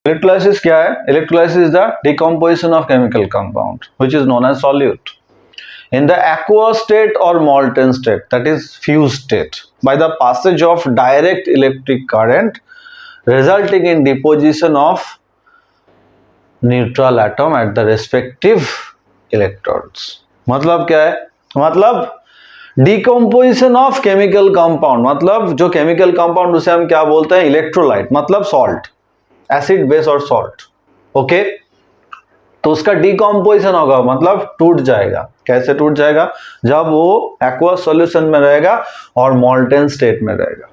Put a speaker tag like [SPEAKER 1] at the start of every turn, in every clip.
[SPEAKER 1] Electrolysis क्या है? Electrolysis is the decomposition of chemical compound which is known as solute in the aqueous state or molten state, that is fused state, by the passage of direct electric current resulting in deposition of neutral atom at the respective electrodes. मतलब क्या है? मतलब decomposition of chemical compound, मतलब जो chemical compound उसे हम क्या बोलते हैं? इलेक्ट्रोलाइट, मतलब सॉल्ट, एसिड बेस और सॉल्ट। ओके, तो उसका डिकम्पोजिशन होगा, मतलब टूट जाएगा। कैसे टूट जाएगा? जब वो एक्वस सॉल्यूशन में रहेगा और मोल्टेन स्टेट में रहेगा।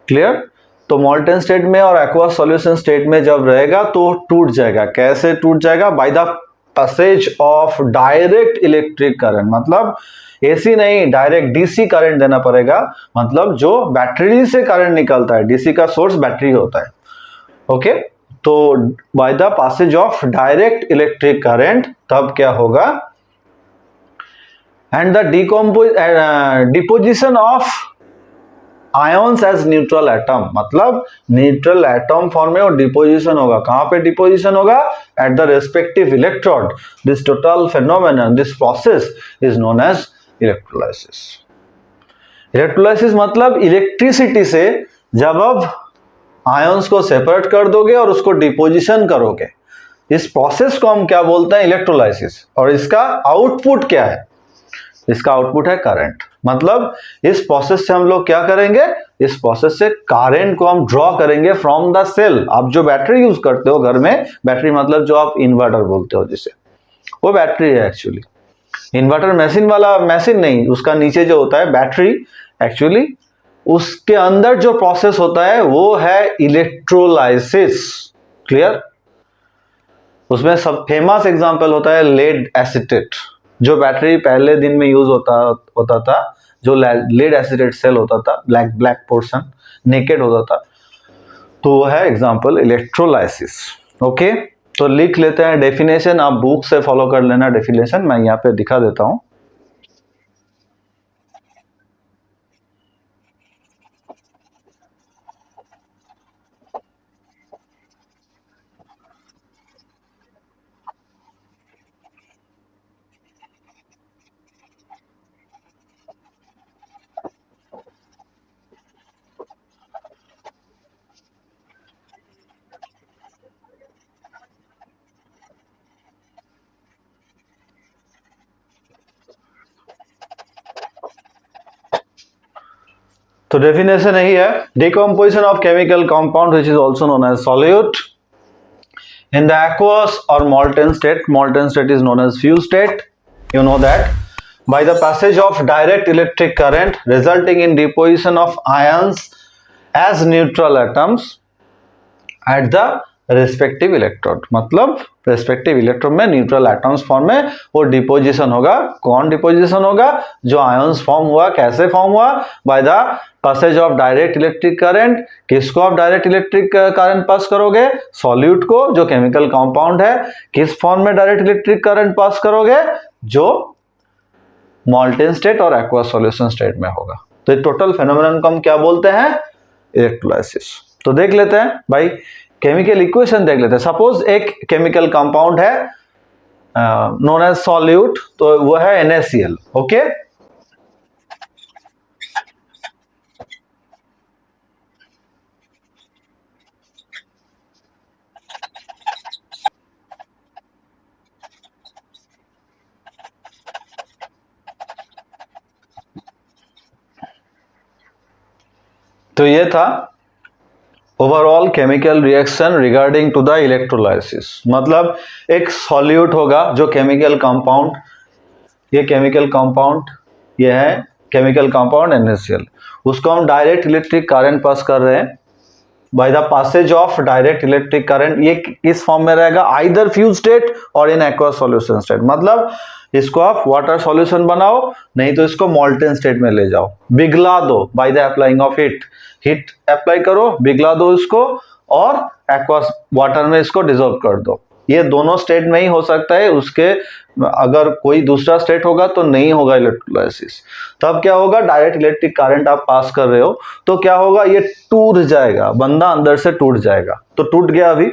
[SPEAKER 1] क्लियर? तो मोल्टेन स्टेट में और एक्वस सॉल्यूशन स्टेट में जब रहेगा तो टूट जाएगा। कैसे टूट जाएगा? Bye the passage of direct electric current, मतलब एसी नहीं, डायरेक्ट डीसी करंट देना पड़ेगा। मतलब जो बैटरी से करंट निकलता है, डीसी का सोर्स बैटरी होता है। ओके, तो by the passage of direct electric current तब क्या होगा? And the deposition of ions as neutral atom, मतलब न्यूट्रल एटम फॉर्म में और डिपोजिशन होगा। कहां पे डिपोजिशन होगा? At the respective electrode. This total phenomenon, this process is known as electrolysis. Electrolysis मतलब इलेक्ट्रिसिटी से जब अब आयंस को सेपरेट कर दोगे और उसको डिपोजिशन करोगे, इस प्रोसेस को हम क्या बोलते हैं? इलेक्ट्रोलाइसिस। और इसका आउटपुट क्या है? इसका आउटपुट है करंट। मतलब इस प्रोसेस से हम लोग क्या करेंगे? इस प्रोसेस से करंट को हम ड्रॉ करेंगे फ्रॉम द सेल। आप जो बैटरी यूज करते हो घर में, बैटरी मतलब जो आप इन्वर्टर बोलते हो जिसे, वो बैटरी है एक्चुअली। इन्वर्टर मशीन वाला मशीन नहीं, उसका नीचे जो होता है बैटरी, एक्चुअली उसके अंदर जो प्रोसेस होता है वो है इलेक्ट्रोलाइसिस। क्लियर? उसमें सब फेमस एग्जांपल होता है लेड एसिटेट, जो बैटरी पहले दिन में यूज होता था, जो लेड एसिटेट सेल होता था, ब्लैक पोर्शन नेकेड होता था, तो वो है एग्जांपल इलेक्ट्रोलाइसिस। ओके, तो लिख लेते हैं डेफिनेशन, आप बुक से फॉलो कर लेना डेफिनेशन, मैं यहाँ पे दिखा देता हूं। तो डेफिनेशन यही है, decomposition of chemical compound which is also known as solute in the aqueous or molten state is known as fused state. You know that by the passage of direct electric current resulting in deposition of ions as neutral atoms at the respective electrode, मतलब respective electrode में neutral atoms form में वो deposition होगा। कौन deposition होगा? जो ions form हुआ। कैसे फॉर्म हुआ? Bye the passage of direct electric current. किसको आप डायरेक्ट इलेक्ट्रिक करंट पास करोगे? सॉल्यूट को, जो केमिकल कंपाउंड है। किस फॉर्म में डायरेक्ट इलेक्ट्रिक करंट पास करोगे? जो मोल्टेन स्टेट और एक्वस सॉल्यूशन स्टेट में होगा। तो ये टोटल फेनोमेनन को हम क्या बोलते हैं? इलेक्ट्रोलाइसिस। तो देख लेते हैं भाई, केमिकल इक्वेशन देख लेते हैं। सपोज एक केमिकल कंपाउंड है नोन एज सॉल्यूट, तो वो है NaCl। ओके, तो ये था overall chemical reaction regarding to the electrolysis. मतलब एक सॉल्यूट होगा जो केमिकल कंपाउंड, ये केमिकल कंपाउंड, ये है केमिकल कंपाउंड NaCl, उसको हम डायरेक्ट इलेक्ट्रिक करंट पास कर रहे हैं by the passage of direct electric current. ये किस फॉर्म में रहेगा? आइदर फ्यूज स्टेट और इन एक्वस सॉल्यूशन स्टेट। मतलब इसको आप वाटर सॉल्यूशन बनाओ, नहीं तो इसको मोल्टेन स्टेट में ले जाओ, पिघला दो by the applying of heat apply करो, पिघला दो इसको और एक्वस वाटर में इसको डिसॉल्व कर दो। ये दोनों स्टेट में ही हो सकता है, उसके अगर कोई दूसरा स्टेट होगा तो नहीं होगा इलेक्ट्रोलाइसिस। तब क्या होगा? डायरेक्ट इलेक्ट्रिक करंट आप पास कर रहे हो तो क्या होगा? ये टूट जाएगा, बंदा अंदर से टूट जाएगा। तो टूट गया अभी,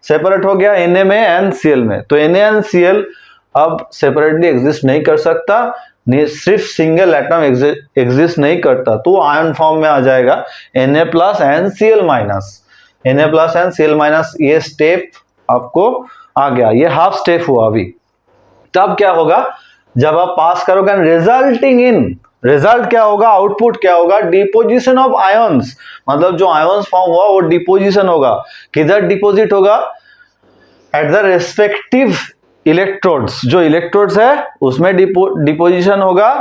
[SPEAKER 1] सेपरेट हो गया Na में NCl में, तो NaNCl अब सेपरेटली एग्जिस्ट नहीं कर सकता, सिर्फ सिंगल एटम एग्जिस्ट नहीं करता, तो आयन फॉर्म में आ जाएगा Na plus NCl minus, Na plus NCl minus. ये स्टेप आपको आ गया, ये हाफ स्टेप हुआ अभी। तब क्या होगा, जब आप पास करोगे रिजल्टिंग इन, रिजल्ट क्या होगा, आउटपुट क्या होगा, डिपोजिशन ऑफ आयंस, मतलब जो आयंस फॉर्म हुआ वो डिपोजिशन होगा। किधर डिपोजिट होगा, एट द रेस्पेक्टिव इलेक्ट्रोड्स, जो इलेक्ट्रोड्स है उसमें डिपोजिशन होगा।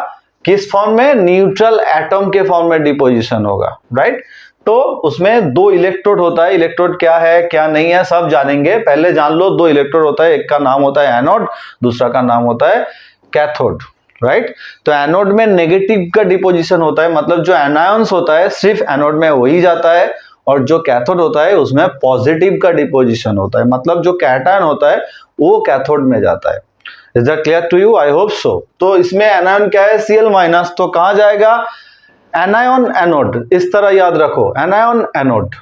[SPEAKER 1] किस फॉर्म में, न्यूट्रल एटम के फॉर्म में डिपोजिशन होगा, राइट। तो उसमें दो इलेक्ट्रोड होता है, इलेक्ट्रोड क्या है क्या नहीं है सब जानेंगे, पहले जान लो दो इलेक्ट्रोड होता है, एक का नाम होता है एनोड, दूसरा का नाम होता है कैथोड, राइट। तो एनोड में नेगेटिव का डिपोजिशन होता है, मतलब जो एनायंस होता है सिर्फ एनोड में वही जाता है, और जो कैथोड होता है उसमें पॉजिटिव का डिपोजिशन होता है, मतलब जो कैटायन होता है वो कैथोड में जाता है। Is that clear to you, I hope so. तो इसमें एनायन क्या है, Cl माइनस, तो कहां जाएगा, एनायन एनोड, इस तरह याद रखो, एनायन एनोड,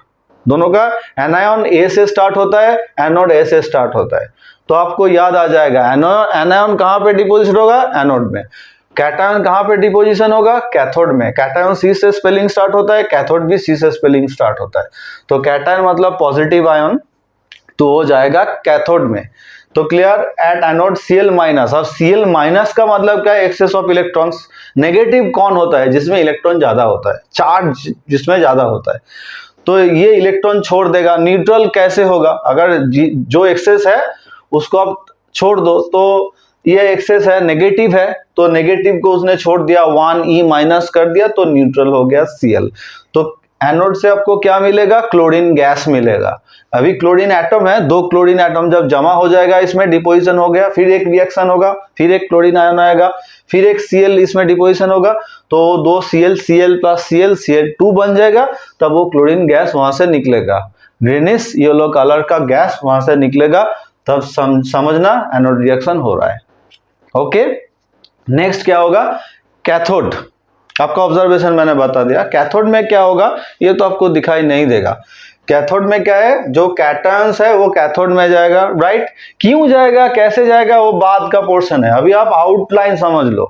[SPEAKER 1] दोनों का एनायन A से स्टार्ट होता है, एनोड A से स्टार्ट होता है, तो आपको याद आ जाएगा एनायन कहां पे डिपोजिट होगा, एनोड में। कैटायन कहां पे डिपोजिशन होगा, कैथोड में। कैटायन C से स्पेलिंग स्टार्ट होता है, कैथोड भी C से स्पेलिंग स्टार्ट होता है, तो कैटायन मतलब पॉजिटिव आयन, तो हो जाएगा कैथोड में। तो clear, at anode Cl minus. अब Cl माइनस का मतलब क्या है, एक्सेस ऑफ इलेक्ट्रॉन्स। नेगेटिव कौन होता है, जिसमें इलेक्ट्रॉन ज्यादा होता है, चार्ज जिसमें ज्यादा होता है, तो ये इलेक्ट्रॉन छोड़ देगा। न्यूट्रल कैसे होगा, अगर जो एक्सेस है उसको आप छोड़ दो, तो ये एक्सेस है नेगेटिव है, तो नेगेटिव को उसने छोड़ दिया, 1e माइनस कर दिया, तो न्यूट्रल हो गया Cl। तो एनोड से आपको क्या मिलेगा, क्लोरीन गैस मिलेगा। अभी क्लोरीन एटम है, दो क्लोरीन एटम जब जमा हो जाएगा इसमें डिपोजिशन हो गया, फिर एक रिएक्शन होगा, फिर एक क्लोरीन आयन आएगा, फिर एक Cl इसमें डिपोजिशन होगा, तो दो Cl प्लस Cl2 बन जाएगा, तब वो क्लोरीन गैस वहां से निकलेगा, ग्रीनिश येलो कलर का गैस वहां से निकलेगा, तब समझना एनोड रिएक्शन हो रहा है। ओके, नेक्स्ट क्या होगा, कैथोड। आपका ऑब्जर्वेशन मैंने बता दिया। कैथोड में क्या होगा, ये तो आपको दिखाई नहीं देगा। कैथोड में क्या है, जो कैटायंस है वो कैथोड में जाएगा, राइट। क्यों जाएगा, कैसे जाएगा, वो बाद का पोर्शन है, अभी आप आउटलाइन समझ लो।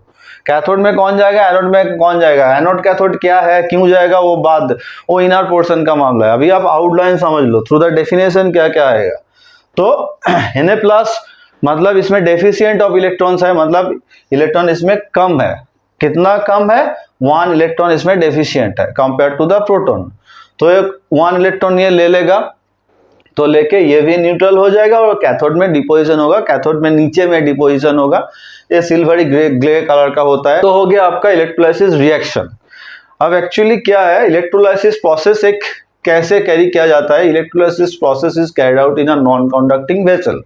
[SPEAKER 1] कैथोड में कौन जाएगा, एनोड में कौन जाएगा, एनोड कैथोड क्या है, क्यों जाएगा, वो बाद, वो इनर पोर्शन का मामला है। अभी आप आउटलाइन समझ लो, थ्रू द डेफिनेशन क्या क्या आएगा। तो Na प्लस मतलब इसमें डेफिशिएंट ऑफ इलेक्ट्रॉन्स है, मतलब इलेक्ट्रॉन इसमें कम है। कितना कम है, 1 इलेक्ट्रॉन इसमें डेफिशिएंट है कंपेयर टू द प्रोटॉन। तो एक 1 इलेक्ट्रॉन ये ले लेगा, तो लेके ये भी न्यूट्रल हो जाएगा और कैथोड में डिपोजिशन होगा, कैथोड में नीचे में डिपोजिशन होगा, ये सिल्वरी ग्रे कलर का होता है। तो हो गया आपका इलेक्ट्रोलाइसिस रिएक्शन। अब एक्चुअली क्या है, इलेक्ट्रोलाइसिस प्रोसेस एक कैसे कैरी किया जाता है, electrolysis process is carried out in a non conducting vessel.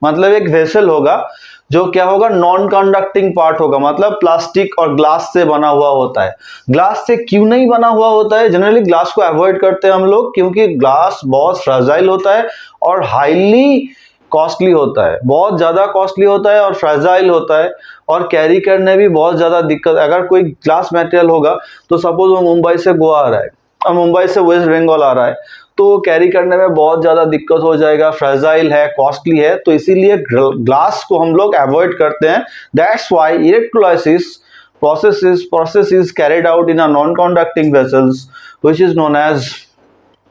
[SPEAKER 1] मतलब एक वेसल होगा जो क्या होगा, नॉन कंडक्टिंग पार्ट होगा, मतलब प्लास्टिक और ग्लास से बना हुआ होता है। ग्लास से क्यों नहीं बना हुआ होता है, जनरली ग्लास को अवॉइड करते हैं हम लोग, क्योंकि ग्लास बहुत फ्रेजाइल होता है और हाईली कॉस्टली होता है, बहुत ज्यादा कॉस्टली होता है और फ्रेजाइल होता है, और कैरी करने भी बहुत ज्यादा दिक्कत। अगर कोई ग्लास मटेरियल होगा, तो सपोज वो मुंबई से गोवा आ रहा है और मुंबई से वेस्ट बंगाल आ रहा है, तो कैरी करने में बहुत ज्यादा दिक्कत हो जाएगा, फ्रेजाइल है, कॉस्टली है, तो इसीलिए ग्लास को हम लोग अवॉइड करते हैं। That's why electrolysis process is carried out in a non-conducting vessels, which is known as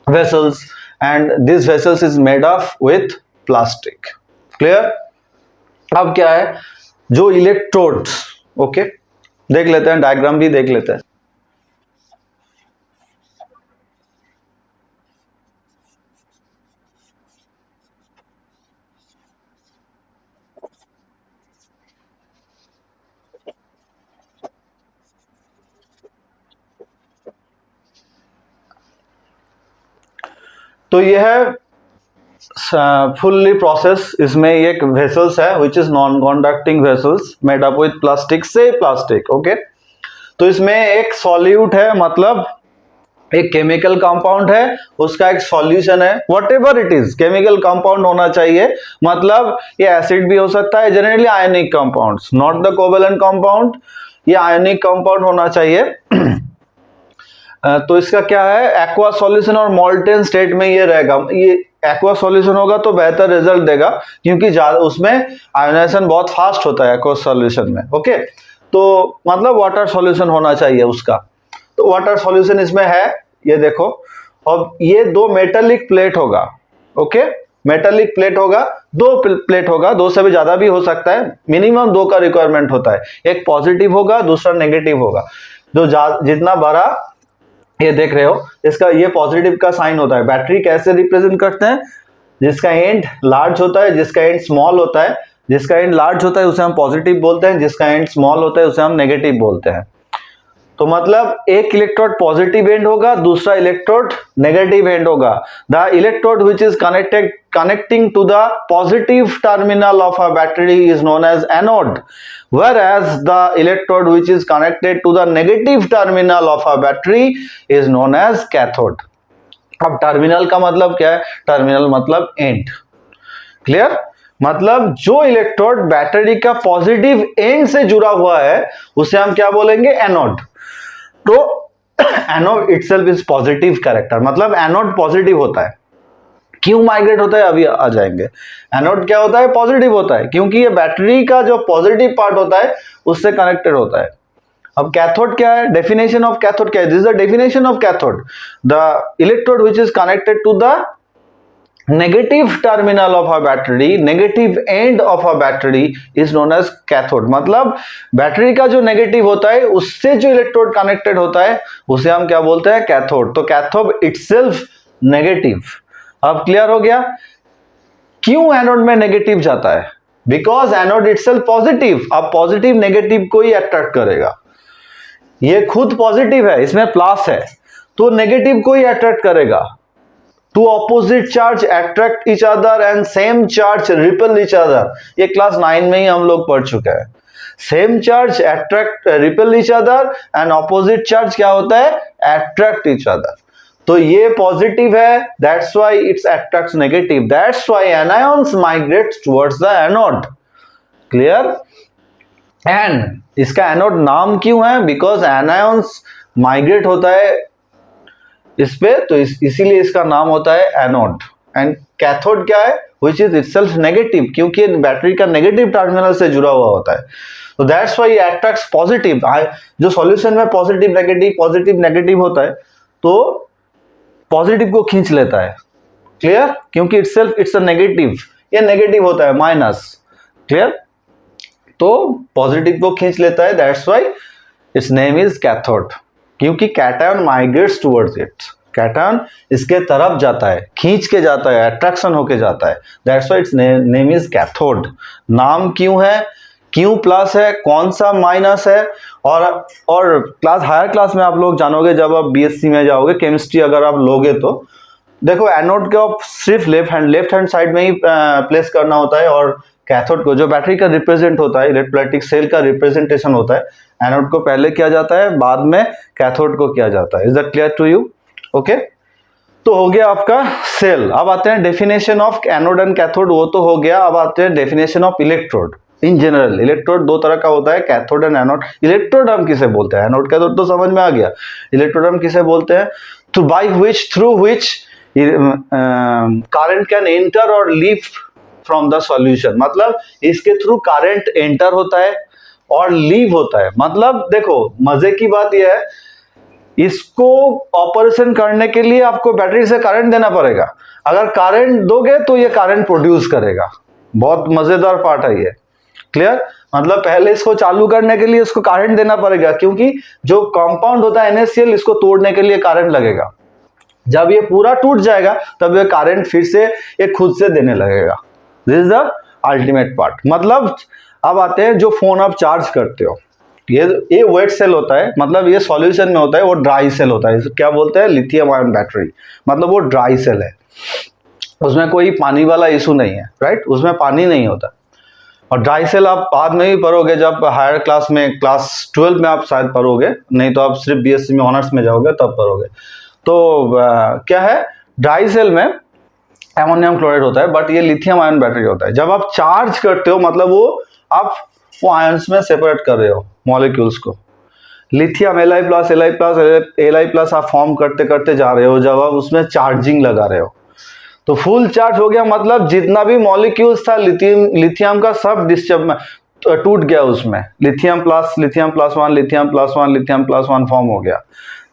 [SPEAKER 1] vessels, and this vessels is made of with plastic. Clear? अब क्या है, जो इलेक्ट्रोड्स, ओके, देख लेते हैं, डायग्राम भी देख लेते हैं। तो यह है फुल्ली प्रोसेस, इसमें एक वेसल्स है which is non conducting vessels made up with plastic से प्लास्टिक, ओके। तो इसमें एक सॉल्यूट है, मतलब एक केमिकल कंपाउंड है, उसका एक सॉल्यूशन है, whatever it is, chemical compound होना चाहिए, मतलब ये एसिड भी हो सकता है, generally ionic compounds, not the covalent compound, ये आयनिक कंपाउंड होना चाहिए। तो इसका क्या है, एक्वा सॉल्यूशन और मॉल्टेन स्टेट में ये रहेगा, ये एक्वा सॉल्यूशन होगा तो बेहतर रिजल्ट देगा, क्योंकि उसमें आयोनाइजेशन बहुत फास्ट होता है एक्वा सॉल्यूशन में। ओके, तो मतलब वाटर सॉल्यूशन होना चाहिए उसका। तो वाटर सॉल्यूशन इसमें है, ये देखो। अब ये 2 मेटालिक प्लेट होगा। ओके, मेटालिक प्लेट होगा, 2 प्लेट होगा, 2 से भी ज्यादा भी हो सकता है, मिनिमम 2 का रिक्वायरमेंट होता है। एक पॉजिटिव होगा, दूसरा नेगेटिव होगा। जो जितना बड़ा ये देख रहे हो, इसका ये पॉजिटिव का साइन होता है। बैटरी कैसे रिप्रेजेंट करते हैं? जिसका एंड लार्ज होता है, जिसका एंड स्मॉल होता है। जिसका एंड लार्ज होता है उसे हम पॉजिटिव बोलते हैं, जिसका एंड स्मॉल होता है उसे हम नेगेटिव बोलते हैं। तो मतलब एक इलेक्ट्रोड पॉजिटिव एंड होगा, दूसरा इलेक्ट्रोड नेगेटिव एंड होगा। The electrode which is connecting to the positive terminal of a battery is known as anode, whereas the electrode which is connected to the negative terminal of a battery is known as cathode. अब terminal का मतलब क्या है? Terminal मतलब and. Clear? मतलब जो electrode battery का positive and से जुड़ा हुआ है उसे हम क्या बोलेंगे? एनोड। तो anode itself is positive character, मतलब एनोड पॉजिटिव होता है। क्यों माइग्रेट होता है अभी आ जाएंगे। एनोड क्या होता है? पॉजिटिव होता है, क्योंकि ये बैटरी का जो पॉजिटिव पार्ट होता है उससे कनेक्टेड होता है। अब कैथोड क्या है? डेफिनेशन ऑफ कैथोड क्या है? This is the definition of cathode, the electrode which is connected to the negative terminal of a battery, negative end of a battery is known as cathode। मतलब battery का जो negative होता है उससे जो electrode connected होता है उसे हम क्या बोलते हैं? कैथोड। तो कैथोड इटसेल्फ नेगेटिव। अब क्लियर हो गया क्यों एनोड में नेगेटिव जाता है? Because anode itself positive. अब पॉजिटिव नेगेटिव को ही अट्रैक्ट करेगा। ये खुद पॉजिटिव है, इसमें प्लस है, तो नेगेटिव को ही अट्रैक्ट करेगा। Two opposite charge attract each other and same charge repel each other। ये क्लास 9 में ही हम लोग पढ़ चुके हैं। Same charge attract repel each other and opposite charge क्या होता है? Attract each other। तो ये पॉजिटिव है, that's why it attracts negative, that's why anions migrate towards the anode। Clear? And इसका एनोड नाम क्यों है? बिकॉज anions माइग्रेट होता है इस पे, तो इसीलिए इसका नाम होता है एनोड। एंड कैथोड क्या है? व्हिच इज इटसेल्फ नेगेटिव, क्योंकि बैटरी का नेगेटिव टर्मिनल से जुड़ा हुआ होता है। तो दैट्स व्हाई अट्रैक्ट्स पॉजिटिव। जो सॉल्यूशन में पॉजिटिव नेगेटिव होता है तो पॉजिटिव को खींच लेता है। क्लियर? क्योंकि इटसेल्फ इट्स अ नेगेटिव, ये नेगेटिव होता है माइनस। क्लियर? तो पॉजिटिव को खींच लेता है, that's why its name is cathode. क्योंकि cation migrates towards it, cation इसके तरफ जाता है, खींच के जाता है, अट्रैक्शन होके जाता है। That's why its name is cathode. नाम क्यों है? क्यों प्लस है? कौन सा माइनस है? और क्लास हायर क्लास में आप लोग जानोगे जब आप बीएससी में जाओगे, केमिस्ट्री अगर आप लोगे तो देखो एनोड को सिर्फ लेफ्ट हैंड साइड में ही प्लेस करना होता है, और कैथोड को जो बैटरी का रिप्रेजेंट होता है, इलेक्ट्रोलाइटिक सेल का रिप्रेजेंटेशन होता है, एनोड को पहले किया जाता है, बाद में कैथोड को किया जाता है। Is that clear to you? Okay, तो हो गया आपका सेल। अब आते हैं definition of anode and cathode, वो तो हो गया। अब आते हैं definition of electrode. In general electrode 2 तरह का होता है, कैथोड एंड एनोड। इलेक्ट्रोड हम किसे बोलते हैं? एनोड कैथोड तो समझ में आ गया। इलेक्ट्रोड हम किसे बोलते हैं? Through which current can enter और लीव फ्रॉम द सॉल्यूशन। मतलब इसके थ्रू करंट एंटर होता है और लीव होता है। मतलब देखो मजे की बात यह है, इसको ऑपरेशन करने के लिए आपको बैटरी से करंट देना पड़ेगा। अगर करंट दोगे तो ये करंट प्रोड्यूस करेगा। बहुत मजेदार पार्ट है ये। क्लियर? मतलब पहले इसको चालू करने के लिए इसको करंट देना पड़ेगा, क्योंकि जो कंपाउंड होता है NaCl, इसको तोड़ने के लिए करंट लगेगा। जब ये पूरा टूट जाएगा तब ये करंट फिर से ये खुद से देने लगेगा। This is the ultimate part. मतलब अब आते हैं जो फोन आप चार्ज करते हो, ये वेट सेल होता है, मतलब ये सॉल्यूशन में होता है, वो ड्राई सेल होता है। क्या बोलते हैं? Lithium ion battery. मतलब वो ड्राई सेल है, उसमें कोई पानी वाला इशू नहीं है, राइट? उसमें पानी नहीं होता। और ड्राई सेल आप बाद में भी पढ़ोगे, जब हायर क्लास में क्लास 12 में आप शायद पढ़ोगे, नहीं तो आप सिर्फ बीएससी में ऑनर्स में जाओगे तब पढ़ोगे। तो क्या है? ड्राई सेल में एमोनियम क्लोराइड होता है, बट ये लिथियम आयन बैटरी होता है। जब आप चार्ज करते हो मतलब वो आयंस में सेपरेट कर रहे हो मॉलिक्यूल्स को। लिथियम Li+, आप फॉर्म करते करते जा रहे हो जब आप उसमें चार्जिंग लगा रहे हो। तो फुल चार्ज हो गया मतलब जितना भी मॉलिक्यूल्स था लिथियम का सब डिस्टर्ब टूट गया, उसमें lithium plus 1 lithium plus 1 lithium plus 1 form हो गया।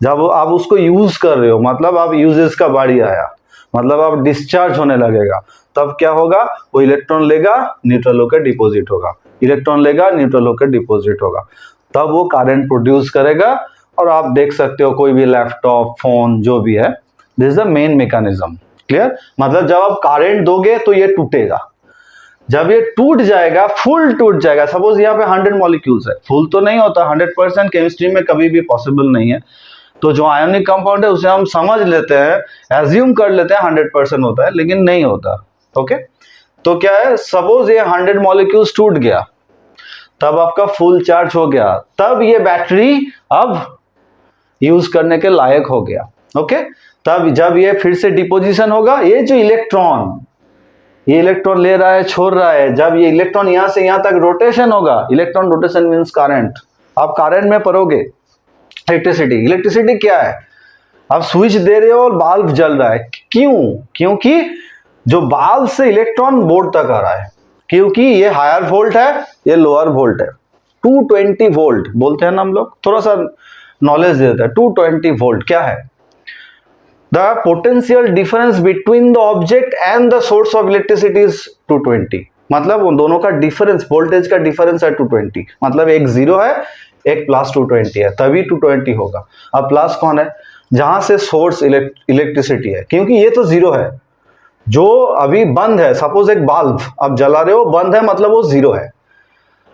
[SPEAKER 1] जब आप उसको यूज कर रहे हो मतलब आप यूजेस का बारी आया, मतलब आप डिस्चार्ज होने लगेगा, तब क्या होगा, वो इलेक्ट्रॉन लेगा न्यूट्रल होकर डिपॉजिट होगा, इलेक्ट्रॉन लेगा न्यूट्रल होकर डिपॉजिट होगा, तब वो करंट प्रोड्यूस करेगा। और आप देख सकते हो कोई भी लैपटॉप फोन जो भी है, this is the main mechanism. Clear, मतलब जब आप करंट दोगे तो ये टूटेगा, जब ये टूट जाएगा फुल टूट जाएगा, सपोज यहाँ पे 100 मॉलिक्यूल्स है, फुल तो नहीं होता 100%, केमिस्ट्री में कभी भी पॉसिबल नहीं है, तो जो आयोनिक कंपाउंड है उसे हम समझ लेते हैं, एज्यूम कर लेते हैं 100% होता है, लेकिन नहीं होता। ओके, तो क्या है, सपोज ये 100 मॉलिक्यूल्स टूट गया, तब आपका फुल चार्ज हो गया, तब ये बैटरी अब यूज करने के लायक हो गया। ओके, तब जब ये फिर से डिपोजिशन होगा, ये जो इलेक्ट्रॉन, ये इलेक्ट्रॉन ले रहा है छोड़ रहा है, जब ये इलेक्ट्रॉन यहां से यहां तक रोटेशन होगा, इलेक्ट्रॉन रोटेशन मींस करंट, आप करंट में पढ़ोगे इलेक्ट्रिसिटी। इलेक्ट्रिसिटी क्या है, आप स्विच दे रहे हो और बाल्ब जल रहा है, क्यों, क्योंकि जो बाल्ब से इलेक्ट्रॉन बोर्ड तक आ रहा है, क्योंकि ये हायर वोल्ट है, ये लोअर वोल्ट है, 220 वोल्ट बोलते हैं ना हम लोग, थोड़ा सा नॉलेज देता है। 220 वोल्ट क्या है, the potential difference between the object and the source of electricity is 220, मतलब उन दोनों का डिफरेंस, वोल्टेज का डिफरेंस है 220, मतलब एक जीरो है एक प्लस 220 है, तभी 220 होगा। अब प्लस कौन है, जहां से सोर्स इलेक्ट्रिसिटी है, क्योंकि ये तो जीरो है, जो अभी बंद है, सपोज एक बल्ब अब जला रहे हो, बंद है मतलब वो जीरो है,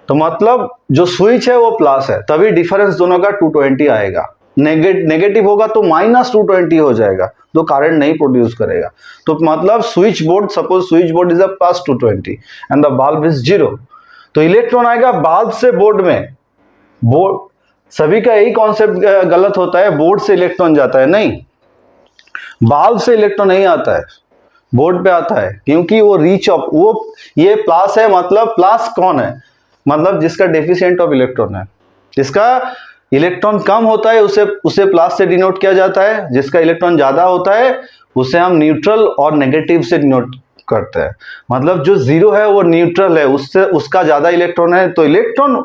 [SPEAKER 1] तो मतलब जो स्विच है वो प्लस है, तभी डिफरेंस दोनों का 220 आएगा। नेगेटिव होगा तो माइनस 220 हो जाएगा, तो करंट नहीं प्रोड्यूस करेगा। तो मतलब switch board, suppose switch board is a plus 220 and the bulb is zero, तो इलेक्ट्रॉन आएगा बल्ब से बोर्ड में। बोर्ड, सभी का यही कॉन्सेप्ट गलत होता है, बोर्ड से इलेक्ट्रॉन जाता है, नहीं, बल्ब से इलेक्ट्रॉन नहीं आता है, बोर्ड पे आता है, क्योंकि वो रीच ऑफ, वो ये प्लस है, मतलब प्लस कौन है, मतलब जिसका डेफिशिएंट ऑफ इलेक्ट्रॉन है, जिसका इलेक्ट्रॉन कम होता है उसे उसे प्लस से डिनोट किया जाता है, जिसका इलेक्ट्रॉन ज्यादा होता है उसे हम न्यूट्रल और नेगेटिव से डिनोट करते हैं। मतलब जो जीरो है वो न्यूट्रल है, उससे उसका ज्यादा इलेक्ट्रॉन है, तो इलेक्ट्रॉन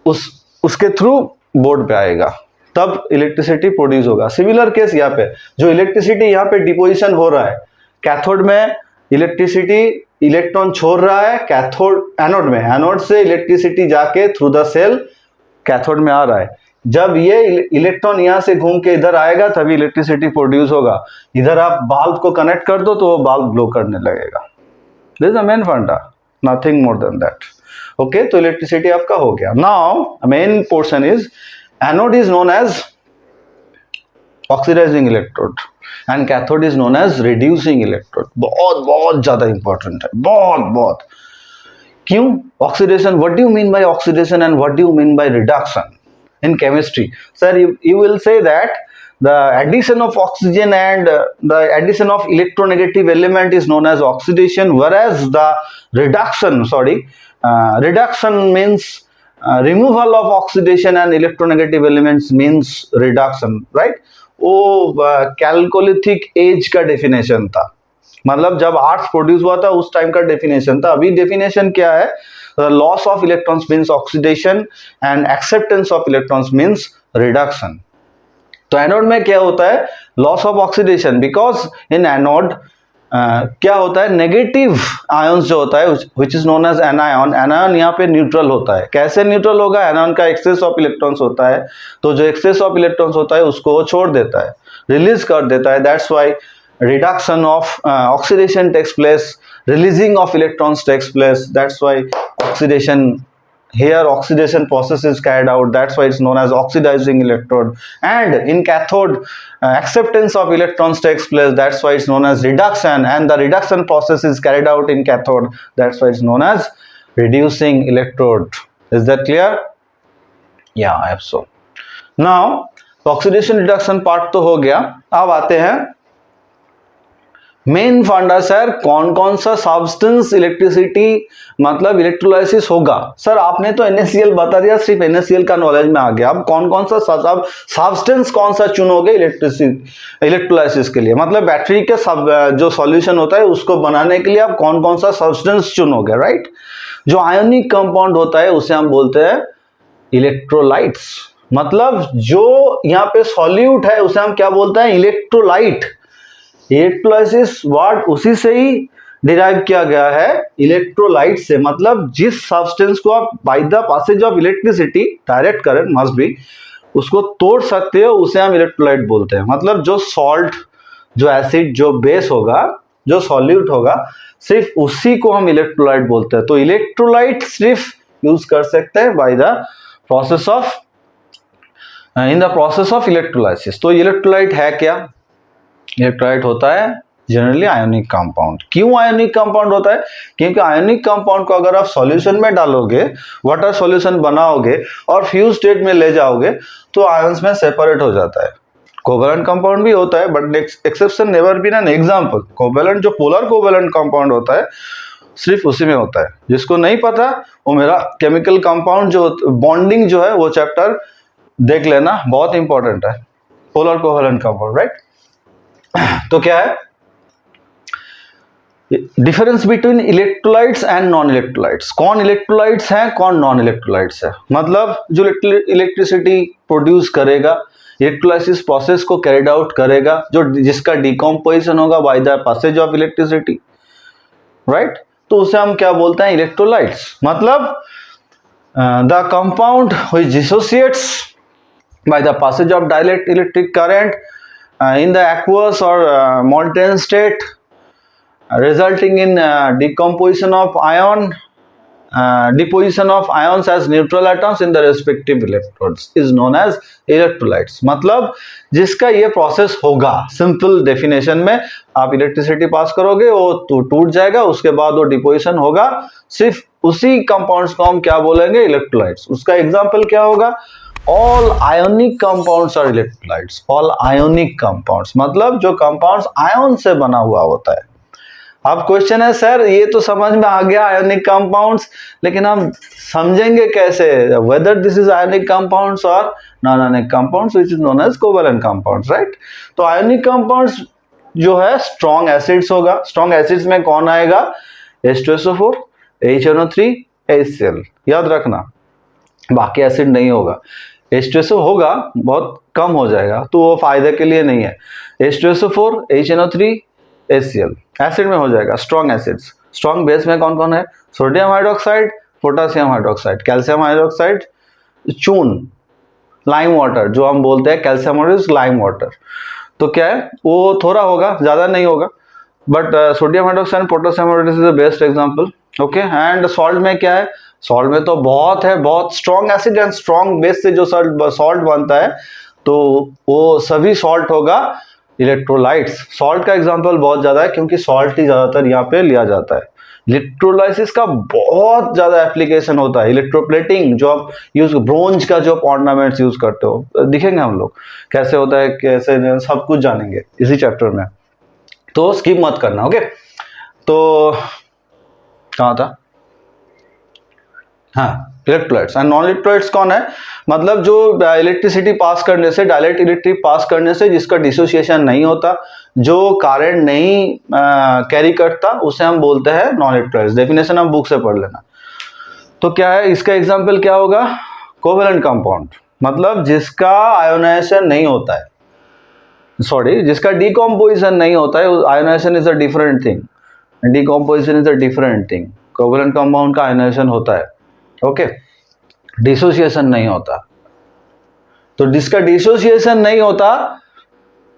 [SPEAKER 1] उसके थ्रू बोर्ड पे आएगा, तब इलेक्ट्रिसिटी प्रोड्यूस होगा। सिमिलर केस यहाँ पे, जो इलेक्ट्रिसिटी यहाँ पे डिपोजिशन हो रहा है, कैथोड में इलेक्ट्रिसिटी, इलेक्ट्रॉन छोड़ रहा है कैथोड, एनोड में, एनोड से इलेक्ट्रिसिटी जाके थ्रू द सेल कैथोड में आ रहा है, जब ये इलेक्ट्रॉन यहां से घूम के इधर आएगा तभी इलेक्ट्रिसिटी प्रोड्यूस होगा। इधर आप बल्ब को कनेक्ट कर दो तो वो बल्ब ग्लो करने लगेगा। This is the main funda, nothing more than that. Okay, तो इलेक्ट्रिसिटी आपका हो गया। Now main portion is anode is known as oxidizing electrode and cathode is known as reducing electrode. बहुत बहुत ज्यादा इंपॉर्टेंट है, बहुत बहुत। क्यों oxidation, what do you mean by oxidation and what do you mean by reduction in chemistry? Sir, you will say that the addition of oxygen and the addition of electronegative element is known as oxidation, whereas the reduction means removal of oxidation and electronegative elements means reduction, right? वो chalcolithic as का definition था, मतलब जब arts produce हुआ था उस time का definition था। अभी डेफिनेशन क्या है, loss of electrons means oxidation and acceptance of electrons means reduction. तो एनोड में क्या होता है, loss of oxidation, because in anode क्या होता है, नेगेटिव आयंस जो होता है which is known as anion, anion यहाँ पे न्यूट्रल होता है। कैसे न्यूट्रल होगा, एनायन का एक्सेस ऑफ इलेक्ट्रॉन्स होता है, तो जो एक्सेस ऑफ इलेक्ट्रॉन्स होता है उसको वो छोड़ देता है, रिलीज कर देता है, that's why reduction of oxidation takes place, releasing of electrons takes place, that's why oxidation, here oxidation process is carried out, that's why it's known as oxidizing electrode. And in cathode acceptance of electrons takes place, that's why it's known as reduction, and the reduction process is carried out in cathode, that's why it's known as reducing electrode. Is that clear? Yeah, I hope so. Now oxidation reduction part तो हो गया, अब आते हैं main फंडा sir, कौन कौन सा सब्सटेंस इलेक्ट्रिसिटी मतलब इलेक्ट्रोलाइसिस होगा। सर आपने तो NaCl बता दिया, सिर्फ NaCl का नॉलेज में आ गया। अब कौन कौन सा सब्सटेंस कौन सा चुनोगे इलेक्ट्रोलाइसिस के लिए, मतलब बैटरी के सब जो सॉल्यूशन होता है उसको बनाने के लिए आप कौन कौन सा सब्सटेंस चुनोगे, राइट। जो आयोनिक कंपाउंड होता है उसे हम बोलते हैं इलेक्ट्रोलाइट्स, मतलब जो यहाँ पे सॉल्यूट है उसे हम क्या बोलते हैं, इलेक्ट्रोलाइट। इलेक्ट्रोलाइसिस वर्ड उसी से ही डिराइव किया गया है, इलेक्ट्रोलाइट से, मतलब जिस सब्सटेंस को आप by the passage of electricity, direct current must be, उसको तोड़ सकते हो, उसे हम इलेक्ट्रोलाइट बोलते हैं। मतलब जो सॉल्ट, जो एसिड, जो बेस होगा, जो सॉल्यूट होगा, सिर्फ उसी को हम इलेक्ट्रोलाइट बोलते हैं। तो इलेक्ट्रोलाइट सिर्फ यूज कर सकते हैं by the process of, in the process of electrolysis. तो इलेक्ट्रोलाइट है क्या, इलेक्ट्रोलाइट होता है जनरली आयोनिक कंपाउंड। क्यों आयोनिक कंपाउंड होता है, क्योंकि आयोनिक कंपाउंड को अगर आप सॉल्यूशन में डालोगे, वाटर सॉल्यूशन बनाओगे और फ्यूज स्टेट में ले जाओगे तो आयंस में सेपरेट हो जाता है। कोवेलेंट कंपाउंड भी होता है, but exception never been an example. Covalent जो पोलर कोवेलेंट कंपाउंड होता है सिर्फ उसी में होता है। जिसको नहीं पता वो मेरा केमिकल कंपाउंड जो बॉन्डिंग जो है वो चैप्टर देख लेना, बहुत इंपॉर्टेंट है, पोलर कोवेलेंट कंपाउंड, राइट। तो क्या है difference between electrolytes and non electrolytes, कौन इलेक्ट्रोलाइट्स हैं कौन नॉन इलेक्ट्रोलाइट्स है। मतलब जो इलेक्ट्रिसिटी प्रोड्यूस करेगा, इलेक्ट्रोलाइसिस प्रोसेस को कैरिड आउट करेगा, जो जिसका डिकम्पोजिशन होगा by the passage of electricity, right, तो उसे हम क्या बोलते हैं, इलेक्ट्रोलाइट्स। मतलब the compound which dissociates by the passage of direct electric current in the aqueous or molten state, resulting in decomposition of ion, deposition of ions as neutral atoms in the respective electrodes is known as electrolytes। मतलब जिसका ये process होगा, simple definition में, आप electricity pass करोगे वो टूट जाएगा, उसके बाद वो डिपोजिशन होगा, सिर्फ उसी कंपाउंड्स को हम क्या बोलेंगे, इलेक्ट्रोलाइट्स। उसका एग्जांपल क्या होगा, all ionic compounds are electrolytes. All ionic compounds मतलब जो कंपाउंड्स आयन से बना हुआ होता है। अब क्वेश्चन है सर ये तो समझ में आ गया आयोनिक कंपाउंड्स, लेकिन हम समझेंगे कैसे whether this is ionic compounds और non ionic compounds which is known as covalent compounds, right. तो आयोनिक कंपाउंड्स जो है स्ट्रॉन्ग एसिड्स होगा। स्ट्रॉन्ग एसिड्स में कौन आएगा, H2SO4, HNO3, HCl, याद रखना, बाकी एसिड नहीं होगा। H2SO होगा, बहुत कम हो जाएगा, तो वो फायदे के लिए नहीं है। H2SO4, HNO3, HCl एसिड में हो जाएगा, स्ट्रॉन्ग एसिड्स। स्ट्रॉन्ग बेस में कौन कौन है, sodium hydroxide, potassium hydroxide, calcium hydroxide, चून, लाइम वाटर, जो हम बोलते हैं कैल्शियम हाइड्रोक्साइड लाइम वाटर। तो क्या है वो थोड़ा होगा, ज्यादा नहीं होगा, but sodium hydroxide, potassium hydroxide is the best example, okay. And salt में क्या है, सॉल्ट में तो बहुत है, बहुत strong acid and strong base से जो सॉल्ट बनता है, तो वो सभी सॉल्ट होगा इलेक्ट्रोलाइट्स। सॉल्ट का एग्जांपल बहुत ज्यादा है क्योंकि सॉल्ट ही ज्यादातर यहाँ पे लिया जाता है। इलेक्ट्रोलाइसिस का बहुत ज्यादा एप्लीकेशन होता है। इलेक्ट्रोप्लेटिंग जो आप यूज, ब्रोंज का जो ऑर्नामेंट्स यूज करते हो, दिखेंगे हम लोग कैसे होता है, कैसे सब कुछ जानेंगे इसी चैप्टर में, तो स्किप मत करना, ओके। तो कहाँ था, हाँ, इलेक्ट्रोलाइट्स एंड नॉन इलेक्ट्रोलाइट्स कौन है, मतलब जो इलेक्ट्रिसिटी पास करने से, डायरेक्ट इलेक्ट्रिक पास करने से जिसका डिसोसिएशन नहीं होता, जो करंट नहीं कैरी करता, उसे हम बोलते हैं नॉन इलेक्ट्रोलाइट्स। डेफिनेशन हम बुक से पढ़ लेना। तो क्या है इसका एग्जांपल क्या होगा, कोवेलेंट कंपाउंड, मतलब जिसका आयोनाइजेशन नहीं होता है, सॉरी जिसका डिकम्पोजिशन नहीं होता है। Ionization is a different thing, decomposition is a different thing. Covalent compound का आयोनाइजेशन होता है, ओके, डिसोसिएशन नहीं होता। तो जिसका डिसोसिएशन नहीं होता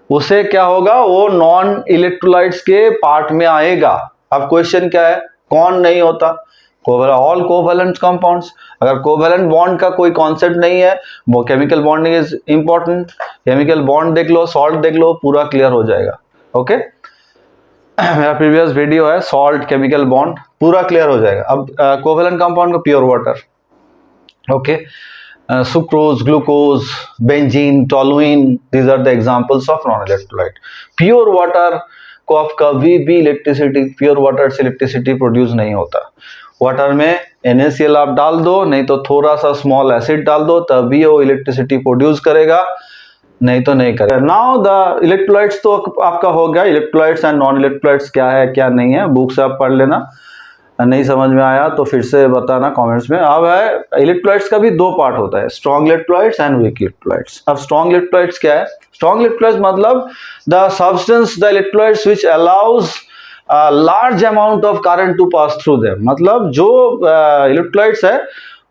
[SPEAKER 1] उसे क्या होगा, वो नॉन इलेक्ट्रोलाइट्स के पार्ट में आएगा। अब क्वेश्चन क्या है, कौन नहीं होता, ऑल कोवेलेंट कंपाउंड्स। अगर कोवेलेंट बॉन्ड का कोई कॉन्सेप्ट नहीं है, वो chemical bonding is important, chemical bond देख लो, सॉल्ट देख लो, पूरा क्लियर हो जाएगा, ओके। मेरा प्रीवियस वीडियो है सॉल्ट केमिकल बॉन्ड, पूरा क्लियर हो जाएगा। अब कोवेलेंट कंपाउंड का pure water, okay, sucrose, glucose, benzene, toluene, these are the examples of non-electrolyte. Pure water of कभी भी इलेक्ट्रिसिटी, प्योर वाटर से इलेक्ट्रिसिटी प्रोड्यूस नहीं होता। वाटर में NaCl आप डाल दो, नहीं तो थोड़ा सा स्मॉल एसिड डाल दो, तभी वो इलेक्ट्रिसिटी प्रोड्यूस करेगा, नहीं तो नहीं करेगा। नाउ द इलेक्ट्रोलाइट्स तो आपका हो गया, इलेक्ट्रोलाइट्स एंड नॉन इलेक्ट्रोलाइट्स क्या है क्या नहीं है, बुक से आप पढ़ लेना। नहीं समझ में आया तो फिर से बताना कमेंट्स में। अब है इलेक्ट्रोलाइट्स का भी दो पार्ट होता है, strong electrolytes and weak electrolytes. अब स्ट्रॉन्ग इलेक्ट्रोलाइट्स क्या है? स्ट्रॉन्ग इलेक्ट्रोलाइट्स मतलब the substance, the electrolytes which allows large amount of current to pass through them. मतलब जो इलेक्ट्रोलाइट्स है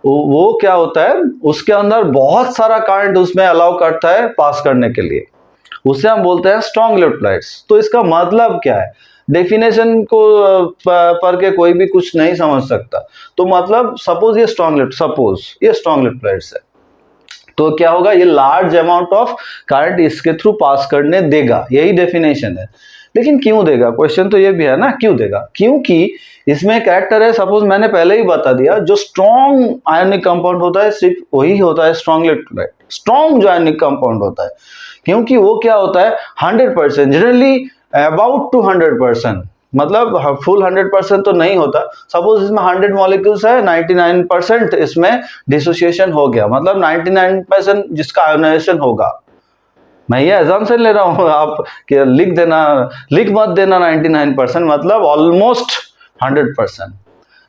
[SPEAKER 1] वो क्या होता है, उसके अंदर बहुत सारा करंट उसमें अलाउ करता है पास करने के लिए, उसे हम बोलते हैं स्ट्रॉन्ग इलेक्ट्रोलाइट्स। तो इसका मतलब क्या है? डेफिनेशन को पढ़ के कोई भी कुछ नहीं समझ सकता। तो मतलब सपोज ये स्ट्रॉन्ग इलेक्ट्रोलाइट्स है, तो क्या होगा, ये लार्ज अमाउंट ऑफ करंट इसके थ्रू पास करने देगा, यही डेफिनेशन है। लेकिन क्यों देगा, क्वेश्चन तो ये भी है ना, क्यों देगा? क्योंकि इसमें कैरेक्टर है, सपोज मैंने पहले ही बता दिया, जो स्ट्रॉन्ग आयोनिक कंपाउंड होता है सिर्फ वही होता है स्ट्रॉन्ग इलेक्ट्रोलाइट। स्ट्रॉन्ग जो आयोनिक कंपाउंड होता है, क्योंकि वो क्या होता है 100%, जनरली अबाउट टू 100%, मतलब फुल 100% तो नहीं होता। सपोज इसमें 100 मॉलिक्यूल्स है, 99% इसमें डिसोसिएशन हो गया, मतलब 99% जिसका आयोनाइजेशन होगा। मैं ये एग्जाम्पल ले रहा हूँ, आप लिख मत देना 99%, मतलब ऑलमोस्ट 100%।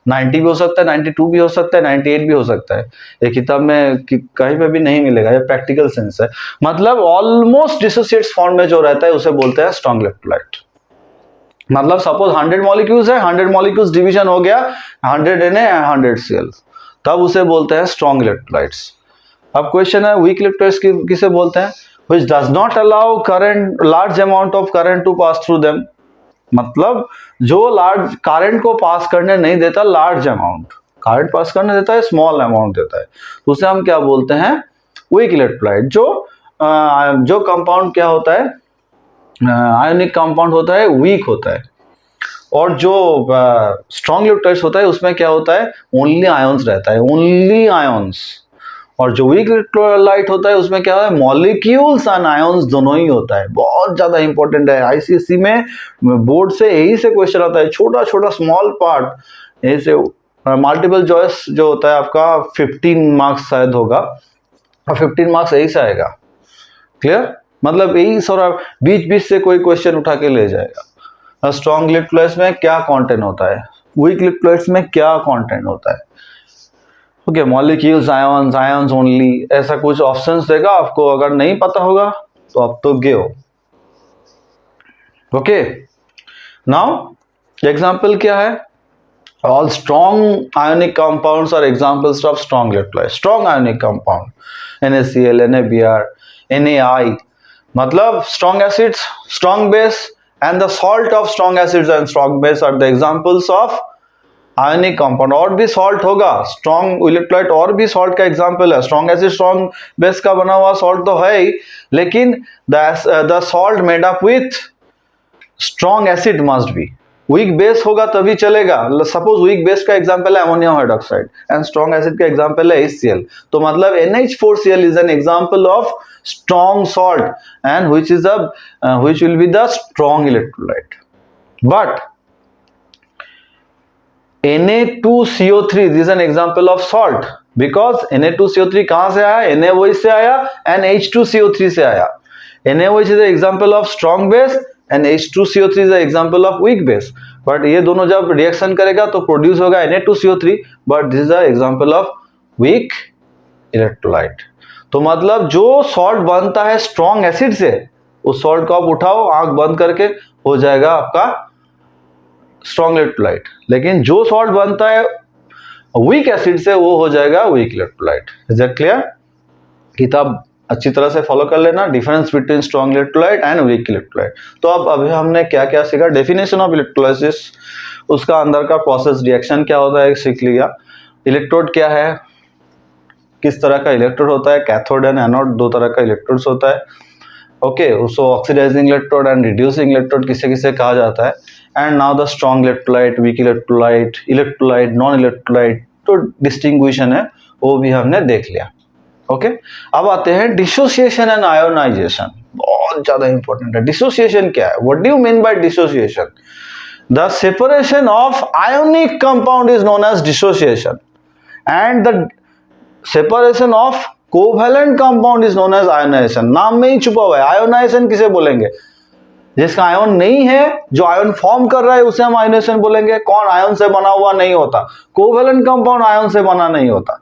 [SPEAKER 1] 90 भी हो सकता है, 92 भी हो सकता है, 98 भी हो सकता है। एक किताब में कहीं पे भी नहीं मिलेगा, ये प्रैक्टिकल सेंस है। मतलब ऑलमोस्ट डिसोसिएट्स फॉर्म में जो रहता है उसे बोलते हैं स्ट्रॉन्ग इलेक्ट्रोलाइट। मतलब सपोज 100 मॉलिक्यूल्स है, 100 मॉलिक्यूल्स डिवीजन हो गया 100 Na 100 Cl, तब उसे बोलते हैं स्ट्रॉन्ग इलेक्ट्रोलाइट्स। अब क्वेश्चन है वीक इलेक्ट्रोलाइट्स किसे बोलते हैं? which does not allow current, large amount of current to pass through them। मतलब जो लार्ज करंट को पास करने नहीं देता, लार्ज अमाउंट करंट पास करने देता है, स्मॉल अमाउंट देता है, तो उसे हम क्या बोलते हैं? Weak electrolyte. जो कंपाउंड क्या होता है, आयोनिक कंपाउंड होता है, वीक होता है। और जो स्ट्रॉन्ग इलेक्ट्रोलाइट्स होता है उसमें क्या होता है, ओनली आयंस रहता है, ओनली आयंस। और जो वीक इलेक्ट्रोलाइट होता है उसमें क्या है, मॉलिक्यूल्स एंड आयंस दोनों ही होता है। बहुत ज्यादा इंपॉर्टेंट है, आईसीएसई में बोर्ड से यही से क्वेश्चन आता है, छोटा छोटा स्मॉल पार्ट। यही से मल्टीपल चॉइस जो होता है आपका 15 मार्क्स शायद होगा, और 15 मार्क्स यही से आएगा। क्लियर? मतलब यही सारा बीच बीच से कोई क्वेश्चन उठा के ले जाएगा। स्ट्रॉन्ग इलेक्ट्रोलाइट्स में क्या कंटेंट होता है, वीक इलेक्ट्रोलाइट्स में क्या कंटेंट होता है। ओके, मॉलिक्यूल्स, आयंस ओनली, ऐसा कुछ ऑप्शंस देगा आपको, अगर नहीं पता होगा तो आप तो गए हो। ओके, नाउ एग्जांपल क्या है? All strong ionic compounds are examples of strong electrolyte. Strong ionic compound NaCl, NaBr, NaI, मतलब strong acids, strong base, and the salt of strong acids and strong base are the examples of ionic compound. और भी salt होगा, strong electrolyte और भी salt का example है। Strong acid strong base का बना हुआ सॉल्ट तो है ही, लेकिन the salt made up with strong acid must be. Weak base होगा तभी चलेगा। सपोज वीक बेस का एग्जांपल है ammonium hydroxide, and strong acid का एग्जांपल है HCl, तो मतलब NH4Cl is an example of strong salt and which will be the strong electrolyte. But Na2CO3 is an example of salt, because Na2CO3 कहां से आया? NaOH से आया, and H2CO3 से आया। NaOH is an example of strong base and H2CO3 is an example of weak base। But ये दोनों जब रिएक्शन करेगा तो प्रोड्यूस होगा Na2CO3, but this is a example of weak electrolyte. तो मतलब जो सॉल्ट बनता है स्ट्रॉन्ग एसिड से, उस सॉल्ट को आप उठाओ आंख बंद करके, हो जाएगा आपका स्ट्रॉन्ग इलेक्ट्रोलाइट। लेकिन जो सॉल्ट बनता है वीक एसिड से, वो हो जाएगा weak electrolyte. Is that clear? किताब अच्छी तरह से फॉलो कर लेना, difference between strong electrolyte and weak electrolyte. तो अब अभी हमने क्या क्या सीखा, डेफिनेशन ऑफ इलेक्ट्रोलाइसिस, उसका अंदर का प्रोसेस रिएक्शन क्या होता है सीख लिया, इलेक्ट्रोड क्या है, किस तरह का इलेक्ट्रोड होता है, कैथोड एंड एनोड दो तरह का इलेक्ट्रोड्स होता है। ओके, उसको oxidizing electrode and reducing electrode किसे किसे कहा जाता है। And now the strong electrolyte, weak electrolyte, non electrolyte, तो डिस्टिंग्विशन है वो भी हमने देख लिया। ओके, अब आते हैं डिसोसिएशन एंड आयोनाइजेशन। बहुत बहुत ज्यादा इंपॉर्टेंट है। डिसोसिएशन क्या है? What do you mean by dissociation? The separation of ionic compound is known as dissociation and the separation of covalent compound is known as ionization. नाम में ही छुपा हुआ है। आयोनाइजेशन किसे बोलेंगे? जिसका आयन नहीं है, जो आयन फॉर्म कर रहा है उसे हम आयोनाइजेशन बोलेंगे। कौन आयन से बना हुआ नहीं होता? कोवैलेंट कंपाउंड आयन से बना नहीं होता।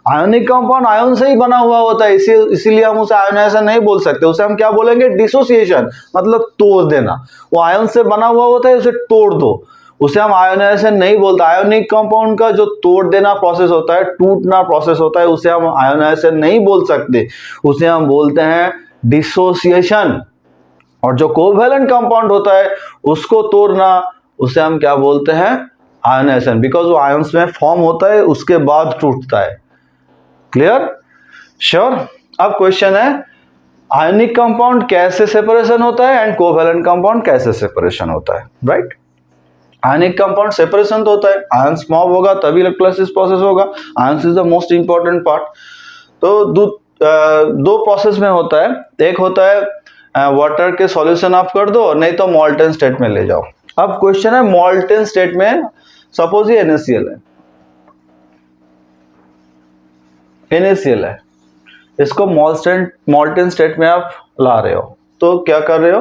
[SPEAKER 1] आयोनिक कंपाउंड आयन से ही बना हुआ होता है, इसीलिए हम उसे आयोनाइजेशन नहीं बोल सकते। उसे हम क्या बोलेंगे? डिसोसिएशन, मतलब तोड़ देना। वो आयन से बना हुआ होता है, उसे तोड़ दो, उसे हम आयोनाइजेशन नहीं बोलते। आयोनिक कंपाउंड का जो तोड़ देना प्रोसेस होता है, टूटना प्रोसेस होता है, उसे हम आयोनाइजेशन नहीं बोल सकते, उसे हम बोलते हैं डिसोसिएशन। और जो कोवैलेंट कंपाउंड होता है उसको तोड़ना, उसे हम क्या बोलते हैं? आयोनाइजेशन, बिकॉज वो आयंस में फॉर्म होता है उसके बाद टूटता है। क्लियर? श्योर? अब क्वेश्चन है आयोनिक कंपाउंड कैसे सेपरेशन होता है एंड कोवैलेंट कंपाउंड कैसे सेपरेशन होता है, राइट? आयनिक कंपाउंड सेपरेशन तो होता है, आयंस मॉब होगा तभी इलेक्ट्रोलाइसिस प्रोसेस होगा। Ions is the most important part. तो दो प्रोसेस में होता है। एक होता है वाटर के सॉल्यूशन आप कर दो, नहीं तो मॉल्टन स्टेट में ले जाओ। अब क्वेश्चन है मॉल्टन स्टेट में, सपोज ये NaCl है, NaCl है, इसको मॉल्टन स्टेट में आप ला रहे हो, तो क्या कर रहे हो?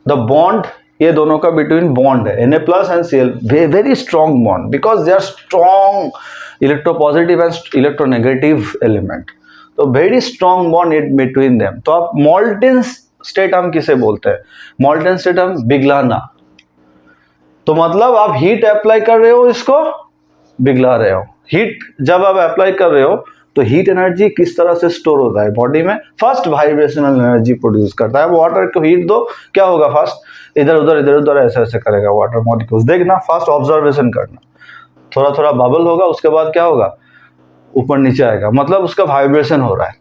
[SPEAKER 1] द बॉन्ड, ये दोनों का बिटवीन बॉन्ड है Na plus and Cl, very strong bond, because they are strong electropositive and electronegative element, तो very strong bond in between them. तो आप मॉल्टन स्टेट हम किसे बोलते हैं? मॉल्टन स्टेट हम पिघलाना। तो मतलब आप हीट अप्लाई कर रहे हो, इसको पिघला रहे हो। हीट जब आप अप्लाई कर रहे हो तो हीट एनर्जी किस तरह से स्टोर होता है बॉडी में? फर्स्ट वाइब्रेशनल एनर्जी प्रोड्यूस करता है। वाटर को हीट दो, क्या होगा? फर्स्ट इधर उधर ऐसे ऐसे करेगा वाटर मॉलिक्यूल्स। देखना, फर्स्ट ऑब्जर्वेशन करना, थोड़ा थोड़ा बबल होगा, उसके बाद क्या होगा? ऊपर नीचे आएगा, मतलब उसका वाइब्रेशन हो रहा है।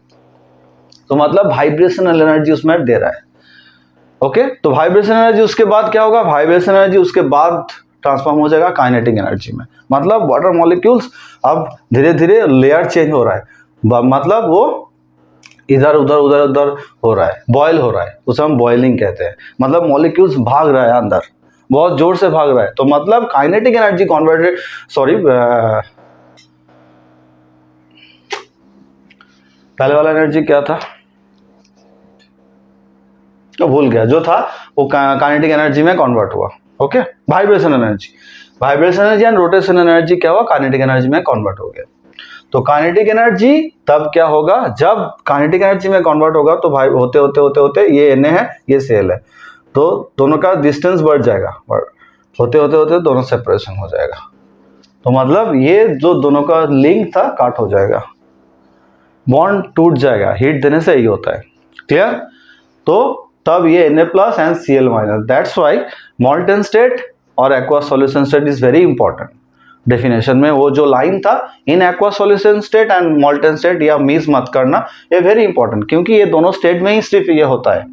[SPEAKER 1] तो मतलब वाइब्रेशनल एनर्जी उसमें दे रहा है। ओके, तो वाइब्रेशन एनर्जी उसके बाद क्या होगा? वाइब्रेशन एनर्जी उसके बाद ट्रांसफॉर्म हो जाएगा काइनेटिक एनर्जी में। मतलब वाटर मॉलिक्यूल्स अब धीरे धीरे लेयर चेंज हो रहा है, मतलब वो इधर उधर हो रहा है, बॉयल हो रहा है, उसे हम बॉइलिंग कहते हैं। मतलब मॉलिक्यूल्स भाग रहा है अंदर, बहुत जोर से भाग रहा है। तो मतलब काइनेटिक एनर्जी कन्वर्टेड, पहले वाला एनर्जी क्या था? तो भूल गया, जो था वो काइनेटिक एनर्जी में कन्वर्ट हुआ। Okay, vibration energy and rotation energy क्या हुआ? काइनेटिक एनर्जी में कन्वर्ट हो गया। तो काइनेटिक एनर्जी तब क्या होगा? जब काइनेटिक एनर्जी में कन्वर्ट होगा तो भाई होते होते ये Na है, ये Cl है, तो दोनों का डिस्टेंस बढ़ जाएगा, होते होते दोनों सेपरेशन हो जाएगा। तो मतलब ये जो दोनों का लिंक था काट हो जाएगा, बॉन्ड टूट जाएगा, हीट देने से यही होता है। क्लियर? तो तब ये Na plus and Cl minus, that's why molten state और aqua solution state is very important. Definition में वो जो लाइन था, in aqua solution state and molten state, या मिस मत करना, ये वेरी इंपॉर्टेंट, क्योंकि ये दोनों स्टेट में ही सिर्फ ये होता है।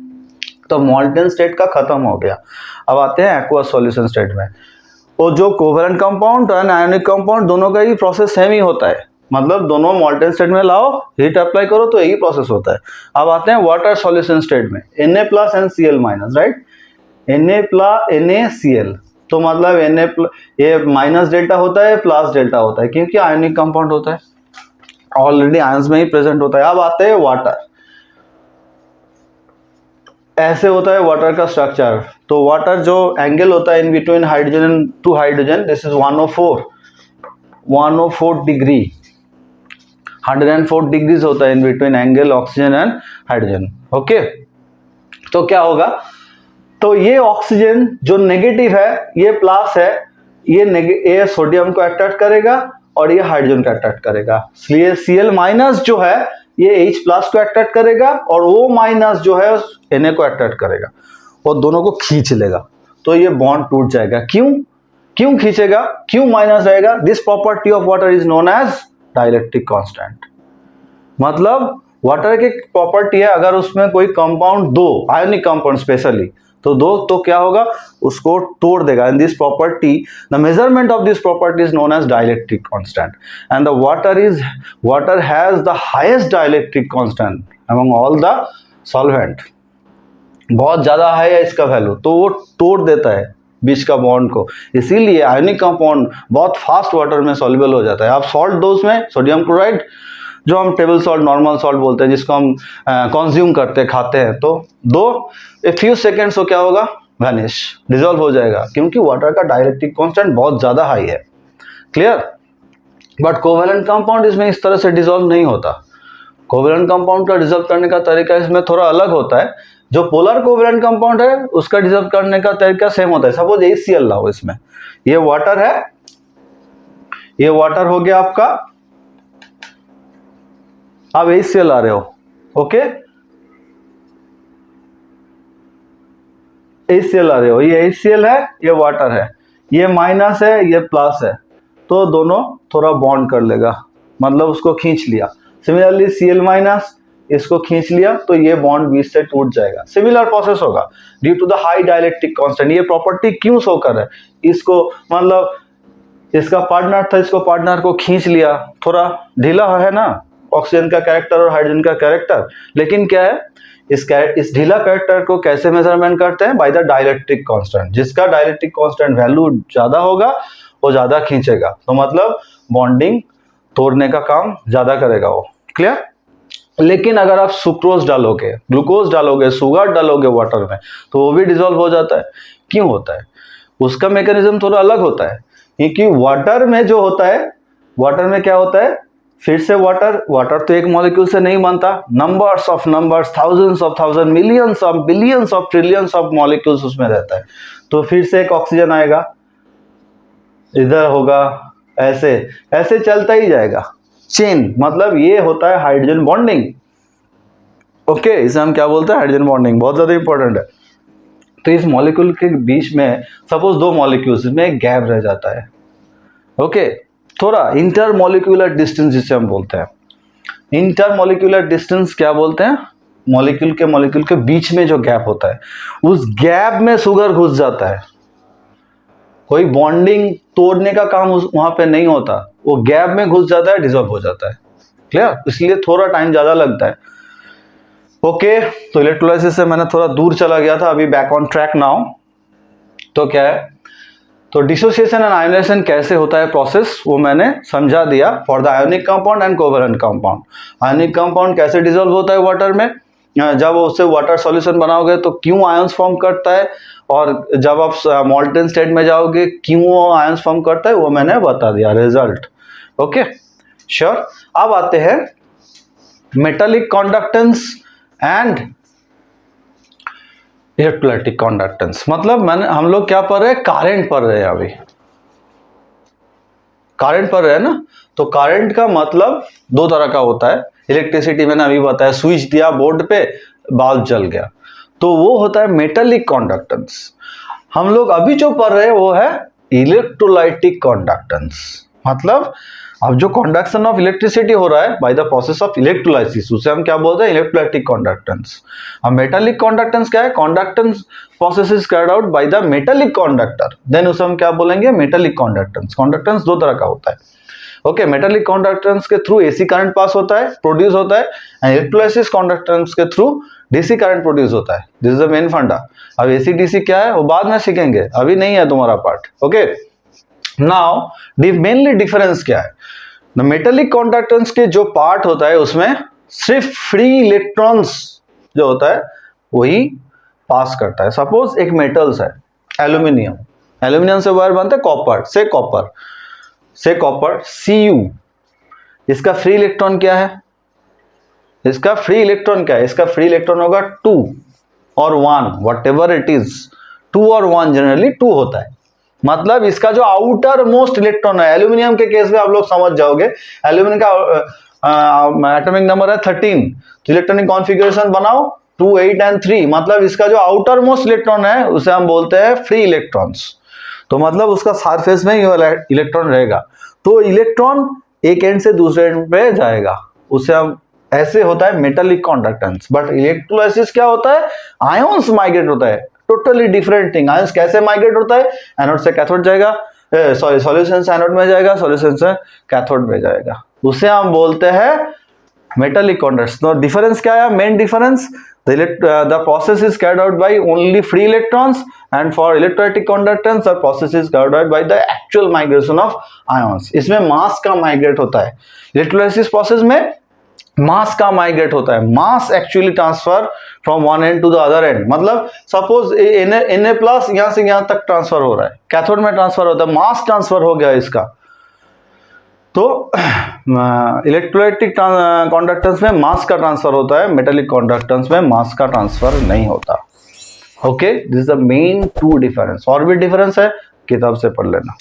[SPEAKER 1] तो मॉल्टन स्टेट का खत्म हो गया, अब आते हैं एक्वा सॉल्यूशन स्टेट में। वो जो कोवैलेंट कंपाउंड और आयोनिक कंपाउंड दोनों का ही प्रोसेस सेम ही होता है, मतलब दोनों मॉल्टन स्टेट में लाओ, हीट अप्लाई करो, तो यही प्रोसेस होता है। अब आते हैं वाटर सॉल्यूशन स्टेट में, Na plus and Cl minus, right? NaCl, तो मतलब ये माइनस डेल्टा होता है, प्लस डेल्टा होता है, क्योंकि आयोनिक कंपाउंड होता है, ऑलरेडी आयंस में ही प्रेजेंट होता है। अब आते हैं वाटर, ऐसे होता है वाटर का स्ट्रक्चर। तो वाटर जो एंगल होता है in between hydrogen to hydrogen, this is 104 degree, 104 degrees होता है in between angle oxygen and hydrogen. Okay, तो क्या होगा? तो ये ऑक्सीजन जो नेगेटिव है, ये प्लस है, ये सोडियम को अट्रैक्ट करेगा और ये हाइड्रोजन को अट्रैक्ट करेगा, इसलिए Cl माइनस जो है ये H प्लस को अट्रैक्ट करेगा और O माइनस जो है Na को अट्रैक्ट करेगा और दोनों को खींच लेगा, तो ये बॉन्ड टूट जाएगा। क्यों खींचेगा? क्यों माइनस रहेगा? This property of water is known as dielectric constant. मतलब वाटर की प्रॉपर्टी है, अगर उसमें कोई कंपाउंड दो, आयोनिक कंपाउंड स्पेशली तो दो तो क्या होगा, उसको तोड़ देगा। And this property, the measurement of this property is known as dielectric constant, and the water has the highest dielectric constant among all the solvent. बहुत ज्यादा हाई है इसका वैल्यू, तो वो तोड़ देता है बीच का बॉन्ड को, इसीलिए आयनिक कंपाउंड बहुत फास्ट वाटर में सॉल्युबल हो जाता है। आप सॉल्ट दो उसमें, सोडियम क्लोराइड जो हम टेबल सॉल्ट, नॉर्मल सॉल्ट बोलते हैं, जिसको हम कंज्यूम करते हैं, खाते हैं, तो दो ए फ्यू सेकेंड्स तो क्या होगा, वैनिश, डिजोल्व हो जाएगा, क्योंकि वाटर का डाइलेक्ट्रिक कांस्टेंट बहुत ज्यादा हाई है। क्लियर? बट कोवेलेंट कंपाउंड इसमें इस तरह से डिजोल्व नहीं होता। कोवेलेंट कंपाउंड का डिजोल्व करने का तरीका इसमें थोड़ा अलग होता है। जो पोलर कोवेलेंट कंपाउंड है उसका डिजोल्व करने का तरीका सेम होता है। सपोज HCl लाओ, इसमें ये वाटर है, ये वाटर हो गया आपका, आप HCl ला रहे हो, ओके, HCl ला रहे हो, ये HCl है, ये वाटर है, ये माइनस है, ये प्लस है, तो दोनों थोड़ा बॉन्ड कर लेगा, मतलब उसको खींच लिया। सिमिलरली Cl माइनस, इसको खींच लिया तो ये बॉन्ड बीच से टूट जाएगा। सिमिलर प्रोसेस होगा due to the high dielectric constant. ये प्रॉपर्टी क्यों शो कर रहा है, इसको मतलब इसका पार्टनर था, इसको पार्टनर को खींच लिया, थोड़ा ढीला है ना ऑक्सीजन का कैरेक्टर और हाइड्रोजन का कैरेक्टर, लेकिन क्या है, इस ढीला कैरेक्टर को कैसे मेजरमेंट करते हैं, बाय द डाइलेक्ट्रिक कांस्टेंट। जिसका डाइलेक्ट्रिक कांस्टेंट वैल्यू ज्यादा होगा वो ज्यादा खींचेगा, तो मतलब बॉन्डिंग तोड़ने का काम ज्यादा करेगा वो। क्लियर? लेकिन अगर आप सुक्रोज डालोगे, ग्लूकोज डालोगे, शुगर डालोगे वाटर में, तो वो भी डिसॉल्व हो जाता है। क्यों होता है, उसका मैकेनिज्म थोड़ा अलग होता है, क्योंकि वाटर में जो होता है, वाटर में क्या होता है, फिर से वाटर तो एक मॉलिक्यूल से नहीं बनता, numbers of numbers, thousands of thousand, millions of billions of trillions of molecules उसमें रहता है। तो फिर से एक ऑक्सीजन आएगा, इधर होगा, ऐसे ऐसे चलता ही जाएगा चेन, मतलब ये होता है हाइड्रोजन बॉन्डिंग। ओके, इसे हम क्या बोलते हैं, हाइड्रोजन बॉन्डिंग, बहुत ज्यादा इंपॉर्टेंट है। तो इस मॉलिक्यूल के बीच में सपोज दो मॉलिक्यूल्स में एक गैप रह जाता है, ओके, थोड़ा इंटरमॉलिक्यूलर डिस्टेंस जिसे हम बोलते हैं। इंटरमॉलिक्यूलर डिस्टेंस क्या बोलते हैं, मॉलिक्यूल के बीच में जो गैप होता है, उस गैप में शुगर घुस जाता है। कोई बॉन्डिंग तोड़ने का काम वहां पे नहीं होता, वो गैप में घुस जाता है, डिसॉल्व हो जाता है। क्लियर? इसलिए थोड़ा टाइम ज्यादा लगता है। ओके, तो इलेक्ट्रोलाइसिस से मैंने थोड़ा दूर चला गया था, अभी बैक ऑन ट्रैक नाउ। तो क्या है, तो डिसोसिएशन एंड आयोनाइजेशन कैसे होता है प्रोसेस, वो मैंने समझा दिया for the ionic compound and covalent compound. Ionic compound कैसे डिसॉल्व होता है वाटर में, जब उससे वाटर सॉल्यूशन बनाओगे तो क्यों आयंस फॉर्म करता है, और जब आप मॉल्टन स्टेट में जाओगे क्यों वो आयंस फॉर्म करता है, वो मैंने बता दिया रिजल्ट। Okay, sure. अब आते हैं metallic conductance and electrolytic conductance. मतलब हम लोग क्या पढ़ रहे हैं, करंट पढ़ रहे हैं, अभी करंट पढ़ रहे हैं ना। तो करंट का मतलब दो तरह का होता है। इलेक्ट्रिसिटी मैंने अभी बताया, स्विच दिया बोर्ड पे, बल्ब जल गया, तो वो होता है मेटालिक कंडक्टेंस। हम लोग अभी जो पढ़ रहे हैं वो है इलेक्ट्रोलाइटिक कंडक्टेंस। मतलब अब जो कंडक्शन ऑफ इलेक्ट्रिसिटी हो रहा है by the process of electrolysis, उसे हम क्या बोलते हैं, इलेक्ट्रोलाइटिक कंडक्टेंस। अब मेटालिक कंडक्टेंस क्या है, conductance process is carried out by the metallic conductor, then उसे हम क्या बोलेंगे, मेटालिक कंडक्टेंस। कंडक्टेंस दो तरह का होता है। ओके, मेटालिक कंडक्टेंस के थ्रू एसी करंट पास होता है, प्रोड्यूस होता है, एंड इलेक्ट्रोलाइसिस कंडक्टेंस के थ्रू डीसी करंट प्रोड्यूस होता है। दिस इज द मेन फंडा। अब एसी डीसी क्या है वो बाद में सीखेंगे, अभी नहीं है तुम्हारा part. Okay, now mainly difference क्या है, द मेटालिक कंडक्टेंस के जो पार्ट होता है उसमें सिर्फ फ्री इलेक्ट्रॉन्स जो होता है वही पास करता है। सपोज एक मेटल्स है एल्यूमिनियम, एल्यूमिनियम से वायर बनता है कॉपर से कॉपर Cu, इसका फ्री इलेक्ट्रॉन क्या है, इसका फ्री इलेक्ट्रॉन होगा 2 और 1, वट एवर इट इज, 2 और 1 जनरली 2 होता है। मतलब इसका जो आउटर मोस्ट इलेक्ट्रॉन है, एल्यूमिनियम के केस में आप लोग समझ जाओगे, एल्यूमिनियम का एटॉमिक नंबर है 13, तो इलेक्ट्रॉनिक कॉन्फ़िगरेशन बनाओ 2, 8 एंड 3, मतलब इसका जो आउटर मोस्ट इलेक्ट्रॉन है उसे हम बोलते हैं फ्री इलेक्ट्रॉन्स। तो मतलब उसका सरफेस में इलेक्ट्रॉन रहेगा, तो इलेक्ट्रॉन एक एंड से दूसरे एंड पे जाएगा, उसे हम ऐसे होता है मेटालिक कंडक्टेंस। बट इलेक्ट्रोलाइसिस क्या होता है, आयंस माइग्रेट होता है टोटली डिफरेंट थिंग। आयंस कैसे माइग्रेट होता है, एनोड से कैथोड जाएगा, सॉरी सॉल्यूशन से एनोड में जाएगा, सॉल्यूशन से कैथोड में जाएगा, उसे हम बोलते हैं मेटालिक कॉन्डक्ट्स। तो डिफरेंस क्या है, main difference, the process is carried out by only free electrons, and for electrolytic conductance the process is carried out by the actual migration of ions। इसमें मास का माइग्रेट होता है, इलेक्ट्रोलाइसिस प्रोसेस में मास का migrate होता है, mass actually transfer from one end to the other end. मतलब suppose Na plus यहां से यहां तक ट्रांसफर हो रहा है, कैथोड में ट्रांसफर होता है, मास ट्रांसफर हो गया इसका। तो इलेक्ट्रोलाइटिक कंडक्टेंस में मास का ट्रांसफर होता है, मेटालिक कंडक्टेंस में मास का ट्रांसफर नहीं होता। Okay, this is the main two difference. और भी डिफरेंस है, किताब से पढ़ लेना।